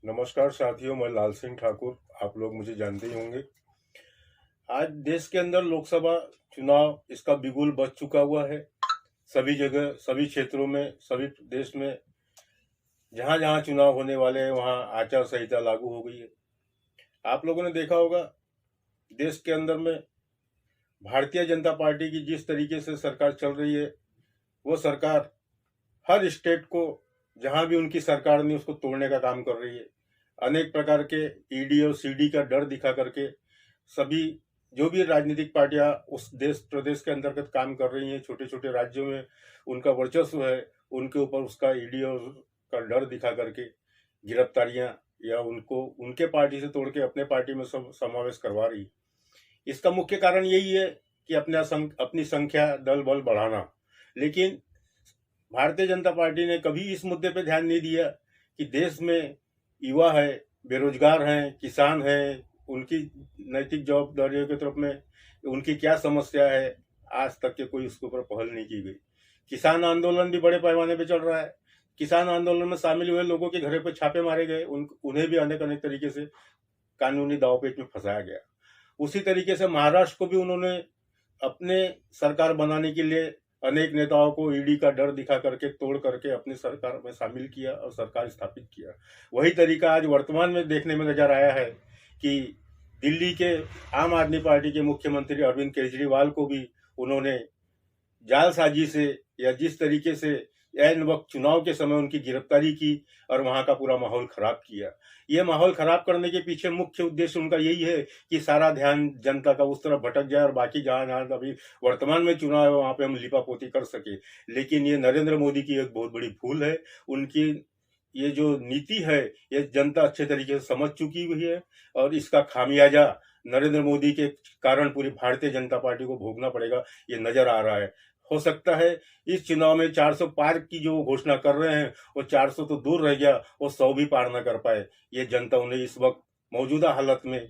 नमस्कार साथियों, मैं लाल सिंह ठाकुर। आप लोग मुझे जानते ही होंगे। आज देश के अंदर लोकसभा चुनाव इसका बिगुल बज चुका हुआ है। सभी जगह, सभी क्षेत्रों में, सभी देश में जहां जहां चुनाव होने वाले हैं वहां आचार संहिता लागू हो गई है। आप लोगों ने देखा होगा, देश के अंदर में भारतीय जनता पार्टी की जिस तरीके से सरकार चल रही है, वो सरकार हर स्टेट को, जहां भी उनकी सरकार ने, उसको तोड़ने का काम कर रही है। अनेक प्रकार के ईडी और सीडी का डर दिखा करके सभी जो भी राजनीतिक पार्टियां उस देश प्रदेश के अंतर्गत काम कर रही हैं, छोटे छोटे राज्यों में उनका वर्चस्व है, उनके ऊपर उसका ईडी और का डर दिखा करके गिरफ्तारियां या उनको उनके पार्टी से तोड़ के अपने पार्टी में सब समावेश करवा रही। इसका मुख्य कारण यही है कि अपनी संख्या दल बल बढ़ाना। लेकिन भारतीय जनता पार्टी ने कभी इस मुद्दे पे ध्यान नहीं दिया कि देश में युवा है, बेरोजगार हैं, किसान हैं, उनकी नैतिक जवाबदारियों की तरफ में उनकी क्या समस्या है। आज तक के कोई उसके ऊपर पहल नहीं की गई। किसान आंदोलन भी बड़े पैमाने पे चल रहा है। किसान आंदोलन में शामिल हुए लोगों के घरों पे छापे मारे गए, उन्हें भी अनेक अनेक तरीके से कानूनी दांवपेच में फंसाया गया। उसी तरीके से महाराष्ट्र को भी उन्होंने अपने सरकार बनाने के लिए अनेक नेताओं को ईडी का डर दिखा करके तोड़ करके अपनी सरकार में शामिल किया और सरकार स्थापित किया। वही तरीका आज वर्तमान में देखने में नजर आया है कि दिल्ली के आम आदमी पार्टी के मुख्यमंत्री अरविंद केजरीवाल को भी उन्होंने जालसाजी से या जिस तरीके से ऐन वक्त चुनाव के समय उनकी गिरफ्तारी की और वहां का पूरा माहौल खराब किया। ये माहौल खराब करने के पीछे मुख्य उद्देश्य उनका यही है कि सारा ध्यान जनता का उस तरफ भटक जाए और बाकी जहां जहां अभी वर्तमान में चुनाव है वहां पे हम लिपापोती कर सके। लेकिन ये नरेंद्र मोदी की एक बहुत बड़ी भूल है। उनकी ये जो नीति है ये जनता अच्छे तरीके से समझ चुकी हुई है और इसका खामियाजा नरेंद्र मोदी के कारण पूरी भारतीय जनता पार्टी को भोगना पड़ेगा, ये नजर आ रहा है। हो सकता है इस चुनाव में 400 पार की जो घोषणा कर रहे हैं वो 400 तो दूर रह गया, वो 100 भी पार ना कर पाए। ये जनता उन्हें इस वक्त मौजूदा हालत में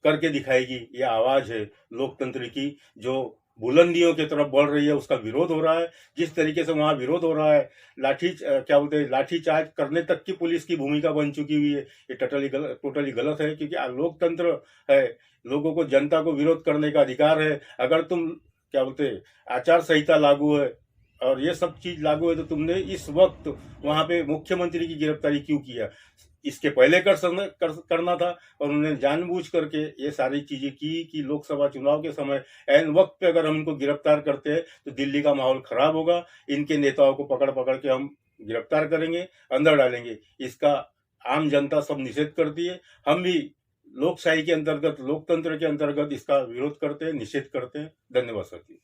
करके दिखाएगी। ये आवाज है लोकतंत्र की जो बुलंदियों की तरफ बढ़ रही है, उसका विरोध हो रहा है। जिस तरीके से वहां विरोध हो रहा है, लाठीचार्ज करने तक की पुलिस की भूमिका बन चुकी हुई है। ये टोटली गलत है, क्योंकि लोकतंत्र है, लोगों को, जनता को विरोध करने का अधिकार है। अगर तुम आचार संहिता लागू है और ये सब चीज लागू है तो तुमने इस वक्त वहां पे मुख्यमंत्री की गिरफ्तारी क्यों किया? इसके पहले करना था। और उन्होंने जानबूझ करके ये सारी चीजें की कि लोकसभा चुनाव के समय ऐन वक्त पे अगर हम इनको गिरफ्तार करते हैं तो दिल्ली का माहौल खराब होगा, इनके नेताओं को पकड़ पकड़ के हम गिरफ्तार करेंगे, अंदर डालेंगे। इसका आम जनता सब निषेध करती है। हम भी लोकशाही के अंतर्गत, लोकतंत्र के अंतर्गत इसका विरोध करते हैं, निषेध करते हैं। धन्यवाद साथी।